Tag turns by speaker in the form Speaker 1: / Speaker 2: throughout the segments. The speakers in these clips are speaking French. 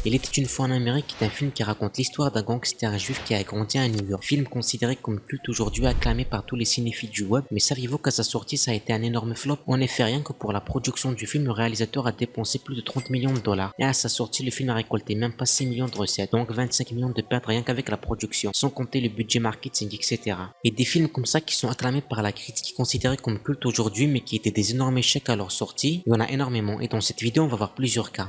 Speaker 1: Il était une fois en Amérique est un film qui raconte l'histoire d'un gangster juif qui a grandi à New York. Film considéré comme culte aujourd'hui, acclamé par tous les cinéphiles du web, mais saviez-vous qu'à sa sortie ça a été un énorme flop? En effet, rien que pour la production du film, le réalisateur a dépensé plus de 30 millions de dollars. Et à sa sortie, le film a récolté même pas 6 millions de recettes, donc 25 millions de pertes rien qu'avec la production, sans compter le budget marketing, etc. Et des films comme ça qui sont acclamés par la critique, considérés comme culte aujourd'hui, mais qui étaient des énormes échecs à leur sortie, il y en a énormément. Et dans cette vidéo, on va voir plusieurs cas.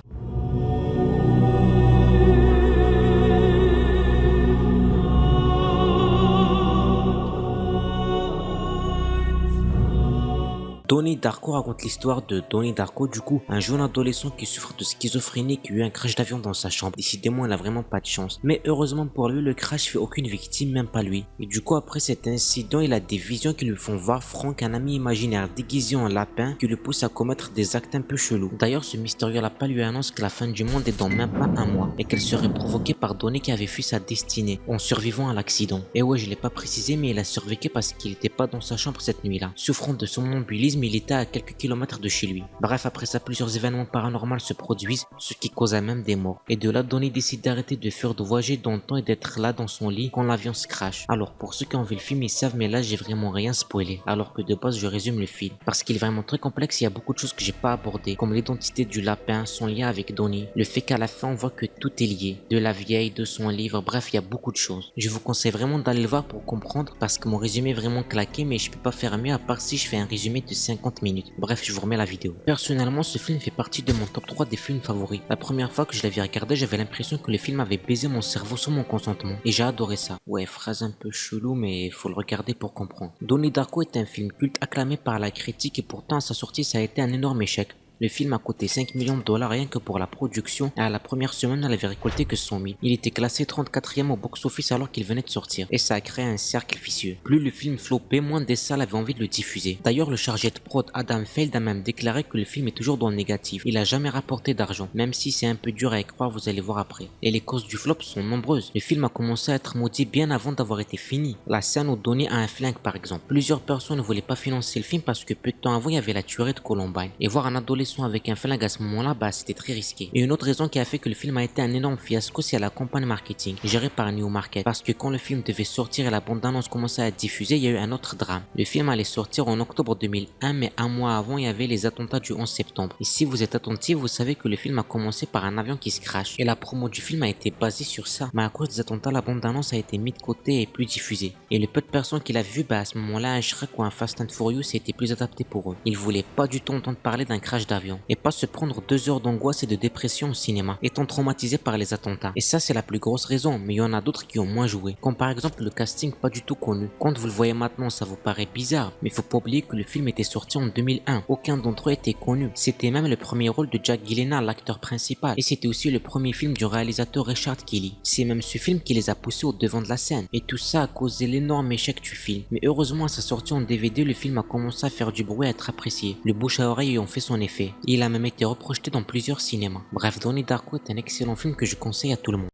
Speaker 1: Donnie Darko raconte l'histoire de Donnie Darko, du coup, un jeune adolescent qui souffre de schizophrénie qui a eu un crash d'avion dans sa chambre. Décidément, il a vraiment pas de chance. Mais heureusement pour lui, le crash fait aucune victime, même pas lui. Et du coup, après cet incident, il a des visions qui lui font voir Frank, un ami imaginaire déguisé en lapin, qui le pousse à commettre des actes un peu chelous. D'ailleurs, ce mystérieux lapin lui annonce que la fin du monde est dans même pas un mois, et qu'elle serait provoquée par Donnie qui avait fui sa destinée, en survivant à l'accident. Et ouais, je l'ai pas précisé, mais il a survécu parce qu'il était pas dans sa chambre cette nuit-là. Souffrant de somnambulisme, il était à quelques kilomètres de chez lui. Bref, après ça, plusieurs événements paranormaux se produisent, ce qui causa même des morts. Et de là, Donnie décide d'arrêter de fuir, de voyager dans le temps et d'être là dans son lit quand l'avion se crache. Alors, pour ceux qui ont vu le film, ils savent, mais là, j'ai vraiment rien spoilé. Alors que de base, je résume le film. Parce qu'il est vraiment très complexe, il y a beaucoup de choses que j'ai pas abordées, comme l'identité du lapin, son lien avec Donnie, le fait qu'à la fin, on voit que tout est lié. De la vieille, de son livre, bref, il y a beaucoup de choses. Je vous conseille vraiment d'aller le voir pour comprendre, parce que mon résumé est vraiment claqué, mais je peux pas faire mieux à part si je fais un résumé de 50 minutes. Bref, je vous remets la vidéo. Personnellement, ce film fait partie de mon top 3 des films favoris. La première fois que je l'avais regardé, j'avais l'impression que le film avait baisé mon cerveau sans mon consentement. Et j'ai adoré ça. Ouais, phrase un peu chelou, mais faut le regarder pour comprendre. Donnie Darko est un film culte acclamé par la critique et pourtant à sa sortie, ça a été un énorme échec. Le film a coûté 5 millions de dollars rien que pour la production et à la première semaine, elle avait récolté que 100 000. Il était classé 34e au box-office alors qu'il venait de sortir et ça a créé un cercle vicieux. Plus le film flopait, moins des salles avaient envie de le diffuser. D'ailleurs, le chargé de prod Adam Feld a même déclaré que le film est toujours dans le négatif. Il a jamais rapporté d'argent, même si c'est un peu dur à y croire, vous allez voir après. Et les causes du flop sont nombreuses. Le film a commencé à être maudit bien avant d'avoir été fini. La scène où Donnie a un flingue par exemple. Plusieurs personnes ne voulaient pas financer le film parce que peu de temps avant, il y avait la tuerie de Columbine. Et voir un adolescent avec un flingue à ce moment-là, c'était très risqué. Et une autre raison qui a fait que le film a été un énorme fiasco, c'est la campagne marketing gérée par Newmarket. Parce que quand le film devait sortir et la bande-annonce commençait à être diffusée, il y a eu un autre drame. Le film allait sortir en octobre 2001, mais un mois avant, il y avait les attentats du 11 septembre. Et si vous êtes attentif, vous savez que le film a commencé par un avion qui se crache. Et la promo du film a été basée sur ça. Mais à cause des attentats, la bande-annonce a été mise de côté et plus diffusée. Et le peu de personnes qui l'avaient vu, à ce moment-là, un Shrek ou un Fast and Furious était plus adapté pour eux. Ils voulaient pas du tout entendre parler d'un crash d'avion. Et pas se prendre 2 heures d'angoisse et de dépression au cinéma, étant traumatisé par les attentats. Et ça, c'est la plus grosse raison, mais il y en a d'autres qui ont moins joué. Comme par exemple le casting pas du tout connu. Quand vous le voyez maintenant, ça vous paraît bizarre, mais faut pas oublier que le film était sorti en 2001. Aucun d'entre eux était connu. C'était même le premier rôle de Jack Gyllenhaal, l'acteur principal. Et c'était aussi le premier film du réalisateur Richard Kelly. C'est même ce film qui les a poussés au devant de la scène. Et tout ça a causé l'énorme échec du film. Mais heureusement, à sa sortie en DVD, le film a commencé à faire du bruit et à être apprécié. Le bouche à oreille ont fait son effet. Et il a même été reprojeté dans plusieurs cinémas. Bref, Donnie Darko est un excellent film que je conseille à tout le monde.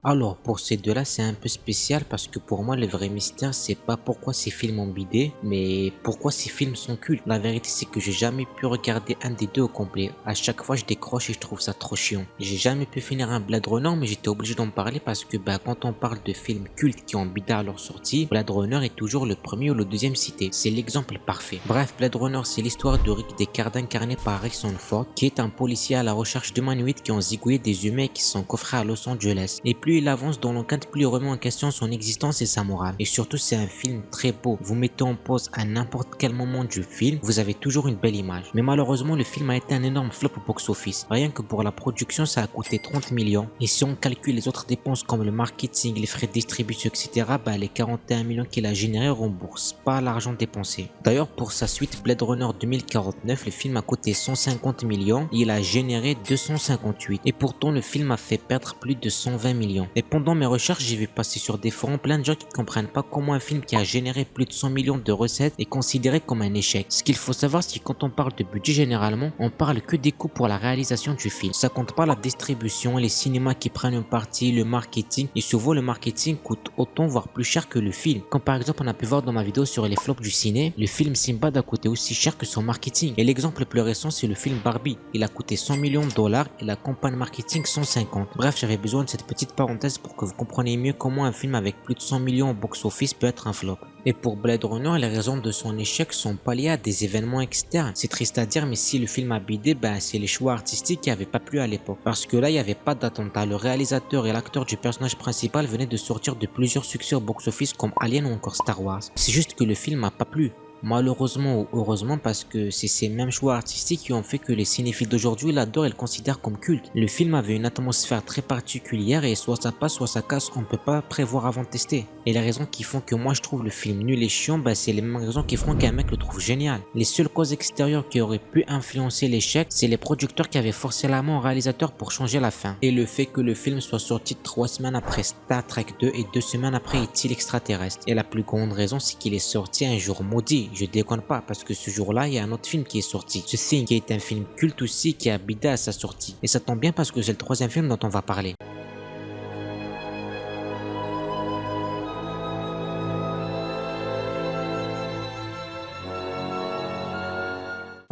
Speaker 1: Alors, pour ces deux-là, c'est un peu spécial parce que pour moi, le vrai mystère, c'est pas pourquoi ces films ont bidé, mais pourquoi ces films sont cultes. La vérité, c'est que j'ai jamais pu regarder un des deux au complet. À chaque fois, je décroche et je trouve ça trop chiant. J'ai jamais pu finir un Blade Runner, mais j'étais obligé d'en parler parce que quand on parle de films cultes qui ont bidé à leur sortie, Blade Runner est toujours le premier ou le deuxième cité. C'est l'exemple parfait. Bref, Blade Runner, c'est l'histoire de Rick Deckard incarné par Harrison Ford, qui est un policier à la recherche d'humanoïdes qui ont zigouillé des humains qui sont coffrés à Los Angeles. Et plus il avance dans l'enquête, plus il remet en question son existence et sa morale. Et surtout, c'est un film très beau. Vous mettez en pause à n'importe quel moment du film, vous avez toujours une belle image. Mais malheureusement, le film a été un énorme flop au box-office. Rien que pour la production, ça a coûté 30 millions. Et si on calcule les autres dépenses comme le marketing, les frais de distribution, etc., les 41 millions qu'il a générés remboursent pas l'argent dépensé. D'ailleurs, pour sa suite Blade Runner 2049, le film a coûté 150 millions et il a généré 258. Et pourtant, le film a fait perdre plus de 120 millions. millions. Et pendant mes recherches, j'ai vu passer sur des forums plein de gens qui ne comprennent pas comment un film qui a généré plus de 100 millions de recettes est considéré comme un échec. Ce qu'il faut savoir, c'est que quand on parle de budget généralement, on parle que des coûts pour la réalisation du film. Ça compte pas la distribution, les cinémas qui prennent une partie, le marketing, et souvent le marketing coûte autant voire plus cher que le film. Comme par exemple on a pu voir dans ma vidéo sur les flops du ciné, le film Simbad a coûté aussi cher que son marketing. Et l'exemple le plus récent c'est le film Barbie. Il a coûté 100 millions de dollars et la campagne marketing 150. Bref, j'avais besoin de cette petite parenthèse pour que vous compreniez mieux comment un film avec plus de 100 millions au box-office peut être un flop. Et pour Blade Runner, les raisons de son échec sont pas liées à des événements externes. C'est triste à dire, mais si le film a bidé, c'est les choix artistiques qui avaient pas plu à l'époque. Parce que là, il n'y avait pas d'attentat. Le réalisateur et l'acteur du personnage principal venaient de sortir de plusieurs succès au box-office comme Alien ou encore Star Wars. C'est juste que le film m'a pas plu. Malheureusement ou heureusement, parce que c'est ces mêmes choix artistiques qui ont fait que les cinéphiles d'aujourd'hui l'adorent et le considèrent comme culte. Le film avait une atmosphère très particulière et soit ça passe soit ça casse, on peut pas prévoir avant de tester. Et les raisons qui font que moi je trouve le film nul et chiant, c'est les mêmes raisons qui feront qu'un mec le trouve génial. Les seules causes extérieures qui auraient pu influencer l'échec, c'est les producteurs qui avaient forcé la main au réalisateur pour changer la fin. Et le fait que le film soit sorti 3 semaines après Star Trek 2 et 2 semaines après Est-il extraterrestre. Et la plus grande raison, c'est qu'il est sorti un jour maudit. Je déconne pas, parce que ce jour-là, il y a un autre film qui est sorti. The Thing, qui est un film culte aussi, qui a bidé à sa sortie. Et ça tombe bien parce que c'est le 3e film dont on va parler.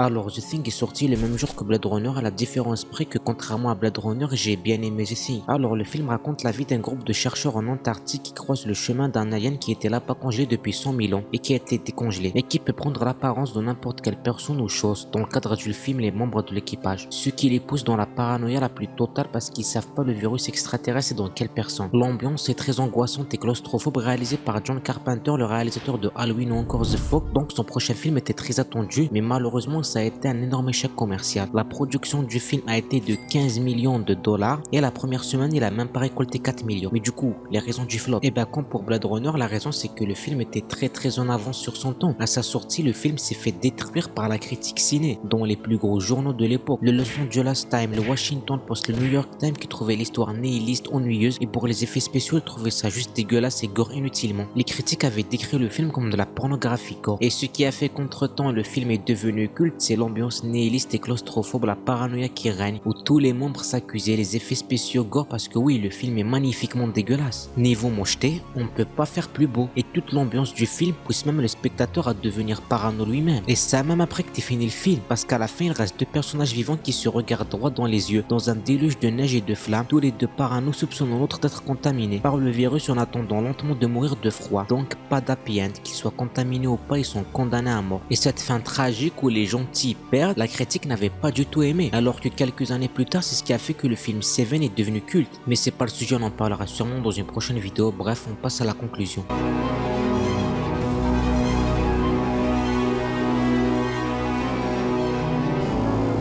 Speaker 1: Alors, The Thing est sorti le même jour que Blade Runner, à la différence près que contrairement à Blade Runner, j'ai bien aimé The Thing. Alors, le film raconte la vie d'un groupe de chercheurs en Antarctique qui croisent le chemin d'un alien qui était là pas congelé depuis 100 000 ans et qui a été décongelé, et qui peut prendre l'apparence de n'importe quelle personne ou chose. Dans le cadre du film, les membres de l'équipage. Ce qui les pousse dans la paranoïa la plus totale parce qu'ils savent pas le virus extraterrestre est dans quelle personne. L'ambiance est très angoissante et claustrophobe, réalisée par John Carpenter, le réalisateur de Halloween ou encore The Fog. Donc son prochain film était très attendu, mais malheureusement ça a été un énorme échec commercial. La production du film a été de 15 millions de dollars et la première semaine il a même pas récolté 4 millions. Mais du coup, les raisons du flop, comme pour Blade Runner, la raison c'est que le film était très en avance sur son temps. À sa sortie, le film s'est fait détruire par la critique ciné, dont les plus gros journaux de l'époque, le Los Angeles Times, le Washington Post, le New York Times, qui trouvaient l'histoire nihiliste, ennuyeuse, et pour les effets spéciaux, ils trouvaient ça juste dégueulasse et gore inutilement. Les critiques avaient décrit le film comme de la pornographie gore. Et ce qui a fait qu'entre-temps le film est devenu culte, c'est l'ambiance nihiliste et claustrophobe, la paranoïa qui règne, où tous les membres s'accusaient, les effets spéciaux gore, parce que oui, le film est magnifiquement dégueulasse. Niveau mocheté, on ne peut pas faire plus beau. Et toute l'ambiance du film pousse même le spectateur à devenir parano lui-même. Et ça même après que t'aies fini le film, parce qu'à la fin il reste deux personnages vivants qui se regardent droit dans les yeux, dans un déluge de neige et de flammes, tous les deux parano soupçonnant l'autre d'être contaminé par le virus en attendant lentement de mourir de froid. Donc pas d'happy end, qu'ils soient contaminés ou pas, ils sont condamnés à mort. Et cette fin tragique où les gentils perdent, la critique n'avait pas du tout aimé, alors que quelques années plus tard, c'est ce qui a fait que le film Seven est devenu culte. Mais c'est pas le sujet, on en parlera sûrement dans une prochaine vidéo. Bref, on passe à la conclusion.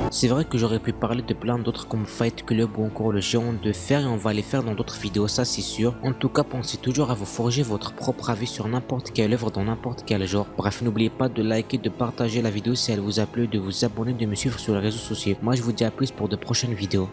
Speaker 1: C'est vrai que j'aurais pu parler de plein d'autres comme Fight Club ou encore le Géant de Fer, et on va les faire dans d'autres vidéos, ça c'est sûr. En tout cas, pensez toujours à vous forger votre propre avis sur n'importe quelle œuvre dans n'importe quel genre. Bref, n'oubliez pas de liker, de partager la vidéo si elle vous a plu, de vous abonner, de me suivre sur les réseaux sociaux. Moi je vous dis à plus pour de prochaines vidéos.